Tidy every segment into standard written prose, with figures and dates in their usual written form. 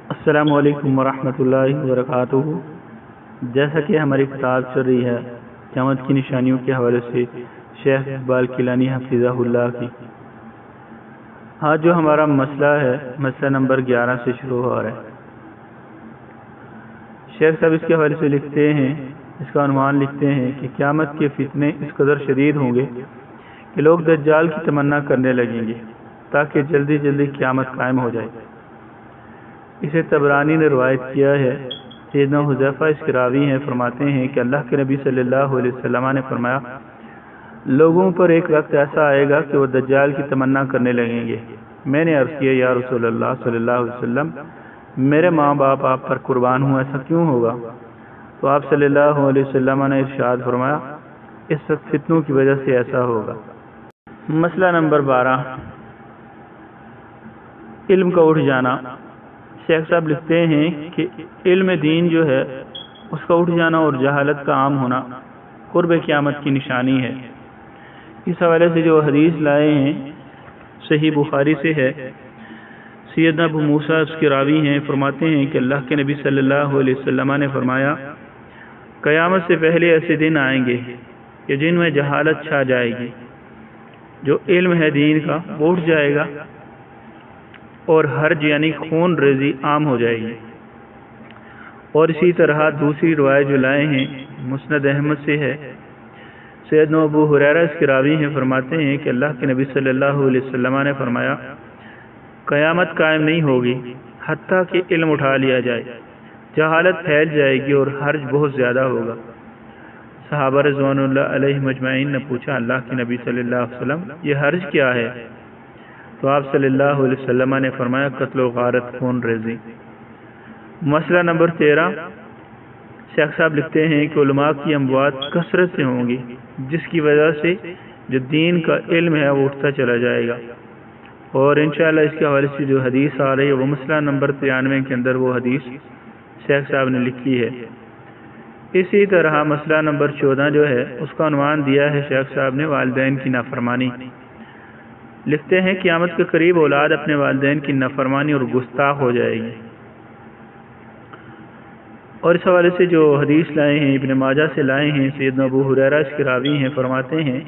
السلام علیکم ورحمۃ اللہ وبرکاتہ۔ جیسا کہ ہماری کتاب چل رہی ہے قیامت کی نشانیوں کے حوالے سے شیخ اقبال کیلانی حفظہ اللہ کی، آج جو ہمارا مسئلہ ہے مسئلہ نمبر 11 سے شروع ہو رہا ہے۔ شیخ صاحب اس کے حوالے سے لکھتے ہیں، اس کا عنوان لکھتے ہیں کہ قیامت کے فتنے اس قدر شدید ہوں گے کہ لوگ دجال کی تمنا کرنے لگیں گے تاکہ جلدی جلدی قیامت قائم ہو جائے۔ اسے طبرانی نے روایت کیا ہے۔ سیدنا حذیفہ اس کے راوی ہیں، فرماتے ہیں کہ اللہ کے نبی صلی اللہ علیہ وسلم نے فرمایا، لوگوں پر ایک وقت ایسا آئے گا کہ وہ دجال کی تمنا کرنے لگیں گے۔ میں نے عرض کیا، یا رسول اللہ صلی اللہ علیہ وسلم، میرے ماں باپ آپ پر قربان ہوں، ایسا کیوں ہوگا؟ تو آپ صلی اللہ علیہ وسلم نے ارشاد فرمایا، اس فتنوں کی وجہ سے ایسا ہوگا۔ مسئلہ نمبر 12، علم کا اٹھ جانا۔ شیخ صاحب لکھتے ہیں کہ علم دین جو ہے اس کا اٹھ جانا اور جہالت کا عام ہونا قرب قیامت کی نشانی ہے۔ اس حوالے سے جو حدیث لائے ہیں صحیح بخاری سے ہے، سیدنا ابو موسیٰ اس کے راوی ہیں، فرماتے ہیں کہ اللہ کے نبی صلی اللہ علیہ وسلم نے فرمایا، قیامت سے پہلے ایسے دن آئیں گے کہ جن میں جہالت چھا جائے گی، جو علم ہے دین کا وہ اٹھ جائے گا اور حرج یعنی خون ریزی عام ہو جائے گی۔ اور اسی طرح دوسری روایت جو لائے ہیں مسند احمد سے ہے، سیدنا ابو ہریرہ اس کے راوی ہیں، فرماتے ہیں کہ اللہ کے نبی صلی اللہ علیہ وسلم نے فرمایا، قیامت قائم نہیں ہوگی حتیٰ کہ علم اٹھا لیا جائے، جہالت پھیل جائے گی اور حرج بہت زیادہ ہوگا۔ صحابہ رضوان اللہ علیہ مجمعین نے پوچھا، اللہ کے نبی صلی اللہ علیہ وسلم یہ حرج کیا ہے؟ تو آپ صلی اللہ علیہ وسلم نے فرمایا، قتل و غارت، خون ریزی۔ مسئلہ نمبر 13، شیخ صاحب لکھتے ہیں کہ علماء کی اموات کثرت سے ہوں گی، جس کی وجہ سے جو دین کا علم ہے وہ اٹھتا چلا جائے گا۔ اور انشاءاللہ اس کے حوالے سے جو حدیث آ رہی ہے وہ مسئلہ نمبر 93 کے اندر وہ حدیث شیخ صاحب نے لکھی ہے۔ اسی طرح مسئلہ نمبر 14 جو ہے اس کا عنوان دیا ہے شیخ صاحب نے، والدین کی نافرمانی۔ لکھتے ہیں قیامت کے قریب اولاد اپنے والدین کی نافرمانی اور گستاخ ہو جائے گی۔ اور اس حوالے سے جو حدیث لائے ہیں ابن ماجہ سے لائے ہیں، سیدنا ابو ہریرہ اس کے راوی ہیں، فرماتے ہیں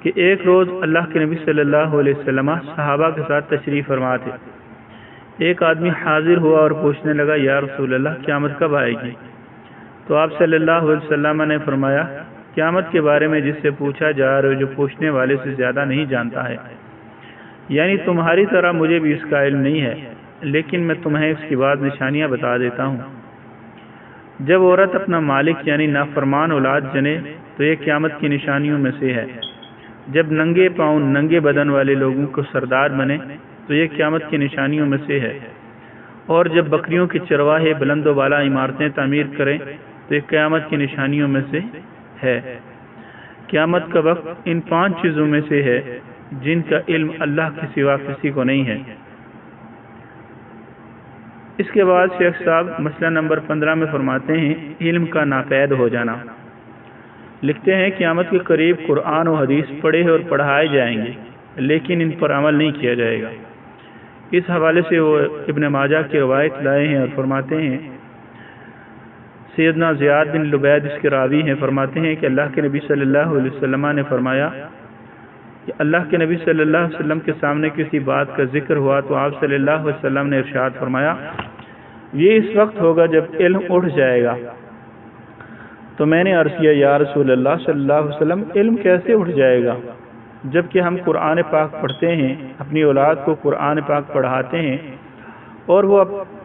کہ ایک روز اللہ کے نبی صلی اللہ علیہ وسلم صحابہ کے ساتھ تشریف فرما تھے۔ ایک آدمی حاضر ہوا اور پوچھنے لگا، یا رسول اللہ قیامت کب آئے گی؟ تو آپ صلی اللہ علیہ وسلم نے فرمایا، قیامت کے بارے میں جس سے پوچھا جا رہا ہے جو پوچھنے والے سے زیادہ نہیں جانتا ہے، یعنی تمہاری طرح مجھے بھی اس کا علم نہیں ہے، لیکن میں تمہیں اس کی بعض نشانیاں بتا دیتا ہوں۔ جب عورت اپنا مالک یعنی نافرمان اولاد جنے تو یہ قیامت کی نشانیوں میں سے ہے۔ جب ننگے پاؤں ننگے بدن والے لوگوں کو سردار بنے تو یہ قیامت کی نشانیوں میں سے ہے۔ اور جب بکریوں کے چرواہے بلند و بالا عمارتیں تعمیر کریں تو یہ قیامت کی نشانیوں میں سے ہے۔ قیامت کا وقت ان 5 چیزوں میں سے ہے جن کا علم اللہ کے سوا کسی کو نہیں ہے۔ اس کے بعد شیخ صاحب مسئلہ نمبر 15 میں فرماتے ہیں، علم کا ناقید ہو جانا۔ لکھتے ہیں قیامت کے قریب قرآن و حدیث پڑھے اور پڑھائے جائیں گے لیکن ان پر عمل نہیں کیا جائے گا۔ اس حوالے سے وہ ابن ماجہ کی روایت لائے ہیں اور فرماتے ہیں، سیدنا زیاد بن لبید اس کے راوی ہیں، فرماتے ہیں کہ اللہ کے نبی صلی اللہ علیہ وسلم نے فرمایا کہ اللہ کے نبی صلی اللہ علیہ وسلم کے سامنے کسی بات کا ذکر ہوا تو آپ صلی اللہ علیہ وسلم نے ارشاد فرمایا، یہ اس وقت ہوگا جب علم اٹھ جائے گا۔ تو میں نے عرض کیا، یا رسول اللہ صلی اللہ علیہ وسلم علم کیسے اٹھ جائے گا؟ جبکہ ہم قرآن پاک پڑھتے ہیں، اپنی اولاد کو قرآن پاک پڑھاتے ہیں اور وہ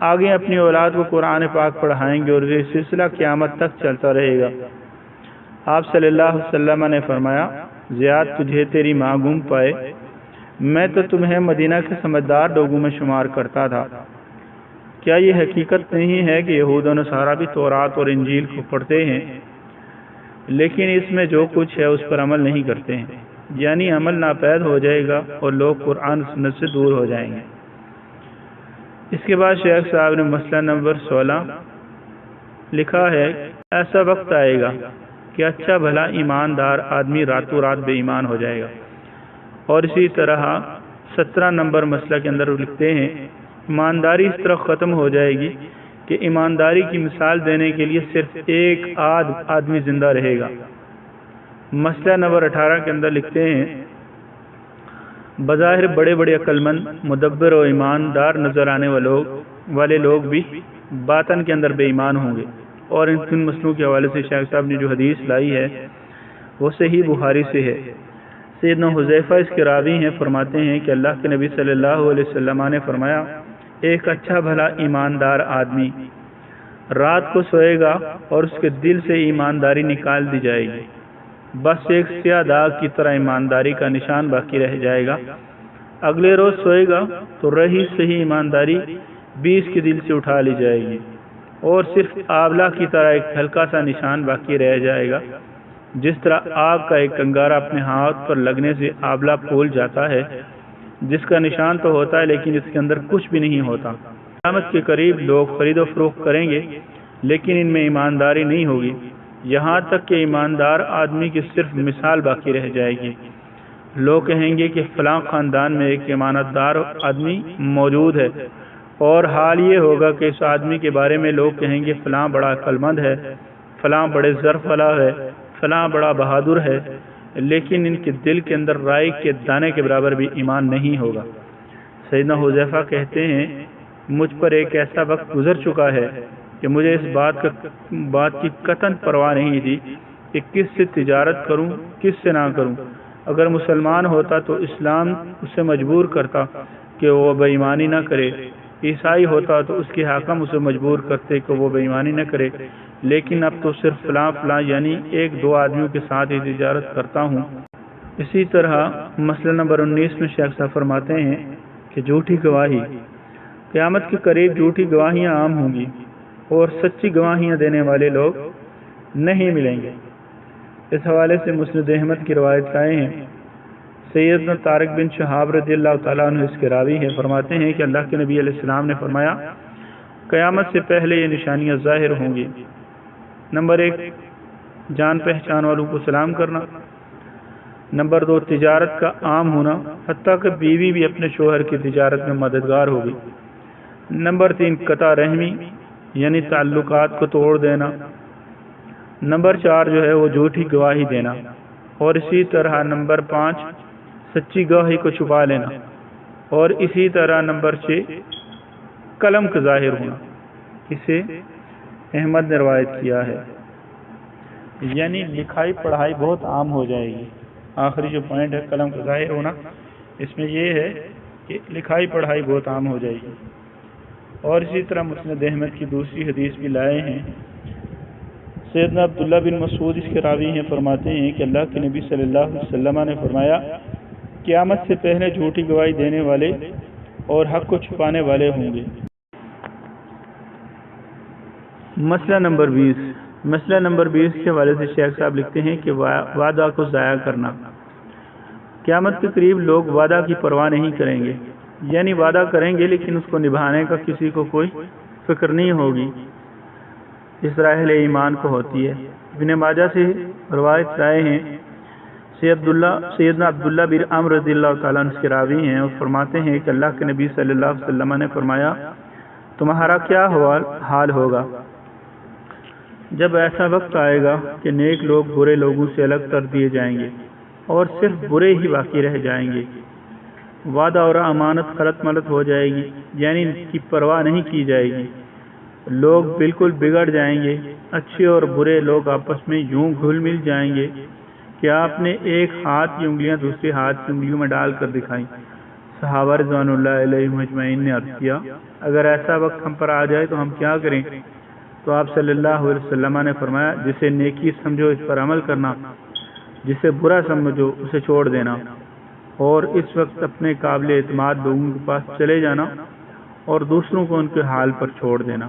آگے اپنی اولاد کو قرآن پاک پڑھائیں گے اور یہ سلسلہ قیامت تک چلتا رہے گا۔ آپ صلی اللہ علیہ وسلم نے فرمایا، زیاد تجھے تیری ماں گم پائے، میں تو تمہیں مدینہ کے سمجھدار لوگوں میں شمار کرتا تھا۔ کیا یہ حقیقت نہیں ہے کہ یہود و نصارہ بھی تورات اور انجیل کو پڑھتے ہیں لیکن اس میں جو کچھ ہے اس پر عمل نہیں کرتے ہیں، یعنی عمل ناپید ہو جائے گا اور لوگ قرآن سنت سے دور ہو جائیں گے۔ اس کے بعد شیخ صاحب نے مسئلہ نمبر 16 لکھا ہے، ایسا وقت آئے گا کہ اچھا بھلا ایماندار آدمی راتوں رات بے ایمان ہو جائے گا۔ اور اسی طرح 17 نمبر مسئلہ کے اندر لکھتے ہیں، ایمانداری اس طرح ختم ہو جائے گی کہ ایمانداری کی مثال دینے کے لیے صرف ایک آدمی زندہ رہے گا۔ مسئلہ نمبر 18 کے اندر لکھتے ہیں بظاہر بڑے بڑے عقل مند، مدبر اور ایماندار نظر آنے والے لوگ بھی باطن کے اندر بے ایمان ہوں گے۔ اور ان تین مسئلوں کے حوالے سے شیخ صاحب نے جو حدیث لائی ہے وہ صحیح بخاری سے ہے۔ سیدنا حذیفہ اس کے راوی ہیں، فرماتے ہیں کہ اللہ کے نبی صلی اللہ علیہ وسلم نے فرمایا ایک اچھا بھلا ایماندار آدمی رات کو سوئے گا اور اس کے دل سے ایمانداری نکال دی جائے گی، بس ایک سیاہ داغ کی طرح ایمانداری کا نشان باقی رہ جائے گا۔ اگلے روز سوئے گا تو رہی صحیح ایمانداری بھی اس کے دل سے اٹھا لی جائے گی اور صرف آبلہ کی طرح ایک ہلکا سا نشان باقی رہ جائے گا۔ جس طرح آگ کا ایک انگارہ اپنے ہاتھ پر لگنے سے آبلہ پھول جاتا ہے، جس کا نشان تو ہوتا ہے لیکن اس کے اندر کچھ بھی نہیں ہوتا۔ قیامت کے قریب لوگ خرید و فروخت کریں گے لیکن ان میں ایمانداری نہیں ہوگی، یہاں تک کہ ایماندار آدمی کی صرف مثال باقی رہ جائے گی۔ لوگ کہیں گے کہ فلاں خاندان میں ایک امانت دار آدمی موجود ہے، اور حال یہ ہوگا کہ اس آدمی کے بارے میں لوگ کہیں گے فلاں بڑا عقل مند ہے، فلاں بڑے ظرف والا ہے، فلاں بڑا بہادر ہے، لیکن ان کے دل کے اندر رائی کے دانے کے برابر بھی ایمان نہیں ہوگا۔ سیدنا حذیفہ کہتے ہیں مجھ پر ایک ایسا وقت گزر چکا ہے کہ مجھے اس بات کی قطعاً پرواہ نہیں تھی کہ کس سے تجارت کروں کس سے نہ کروں۔ اگر مسلمان ہوتا تو اسلام اسے مجبور کرتا کہ وہ بے ایمانی نہ کرے، عیسائی ہوتا تو اس کے حاکم اسے مجبور کرتے کہ وہ بے ایمانی نہ کرے، لیکن اب تو صرف فلاں یعنی ایک دو آدمیوں کے ساتھ ہی تجارت کرتا ہوں۔ اسی طرح مسئلہ نمبر 19 میں شیخ صاحب فرماتے ہیں کہ جھوٹی گواہی، قیامت کے قریب جھوٹی گواہیاں عام ہوں گی اور سچی گواہیاں دینے والے لوگ نہیں ملیں گے۔ اس حوالے سے مسند احمد کی روایت لائے ہیں، سیدنا طارق بن شہاب رضی اللہ تعالیٰ عنہ اس کے راوی ہیں، فرماتے ہیں کہ اللہ کے نبی علیہ السلام نے فرمایا قیامت سے پہلے یہ نشانیاں ظاہر ہوں گی۔ نمبر 1 جان پہچان والوں کو سلام کرنا۔ نمبر 2 تجارت کا عام ہونا، حتیٰ کہ بیوی بھی اپنے شوہر کی تجارت میں مددگار ہوگی۔ نمبر 3 قطع رحمی یعنی تعلقات کو توڑ دینا۔ نمبر 4 جو ہے وہ جھوٹی گواہی دینا، اور اسی طرح نمبر 5 سچی گواہی کو چھپا لینا، اور اسی طرح نمبر 6 قلم کا ظاہر ہونا۔ اسے احمد نے روایت کیا ہے، یعنی لکھائی پڑھائی بہت عام ہو جائے گی۔ آخری جو پوائنٹ ہے قلم کا ظاہر ہونا، اس میں یہ ہے کہ لکھائی پڑھائی بہت عام ہو جائے گی۔ اور اسی طرح مسند احمد کی دوسری حدیث بھی لائے ہیں، سیدنا عبداللہ بن مسعود اس کے راوی ہیں، فرماتے ہیں کہ اللہ کے نبی صلی اللہ علیہ وسلم نے فرمایا قیامت سے پہلے جھوٹی گواہی دینے والے اور حق کو چھپانے والے ہوں گے۔ مسئلہ نمبر 20 کے حوالے سے شیخ صاحب لکھتے ہیں کہ وعدہ کو ضائع کرنا۔ قیامت کے قریب لوگ وعدہ کی پرواہ نہیں کریں گے، یعنی وعدہ کریں گے لیکن اس کو نبھانے کا کسی کو کوئی فکر نہیں ہوگی، اس طرح اہل ایمان کو ہوتی ہے۔ ابن ماجہ سے روایت لائے ہیں، سیدنا عبداللہ بن عمرو رضی اللہ تعالیٰ عنہ کے راوی ہیں، اور فرماتے ہیں کہ اللہ کے نبی صلی اللہ علیہ وسلم نے فرمایا تمہارا کیا حال ہوگا جب ایسا وقت آئے گا کہ نیک لوگ برے لوگوں سے الگ کر دیے جائیں گے اور صرف برے ہی باقی رہ جائیں گے، وعدہ اور امانت خلط ملط ہو جائے گی، یعنی ان کی پرواہ نہیں کی جائے گی، لوگ بالکل بگڑ جائیں گے، اچھے اور برے لوگ آپس میں یوں گھل مل جائیں گے کہ آپ نے ایک ہاتھ کی انگلیاں دوسرے ہاتھ کی انگلیوں میں ڈال کر دکھائیں۔ صحابہ رضوان اللہ علیہم اجمعین نے عرض کیا اگر ایسا وقت ہم پر آ جائے تو ہم کیا کریں؟ تو آپ صلی اللہ علیہ وسلم نے فرمایا جسے نیکی سمجھو اس پر عمل کرنا، جسے برا سمجھو اسے چھوڑ دینا، اور اس وقت اپنے قابل اعتماد لوگوں کے پاس چلے جانا اور دوسروں کو ان کے حال پر چھوڑ دینا۔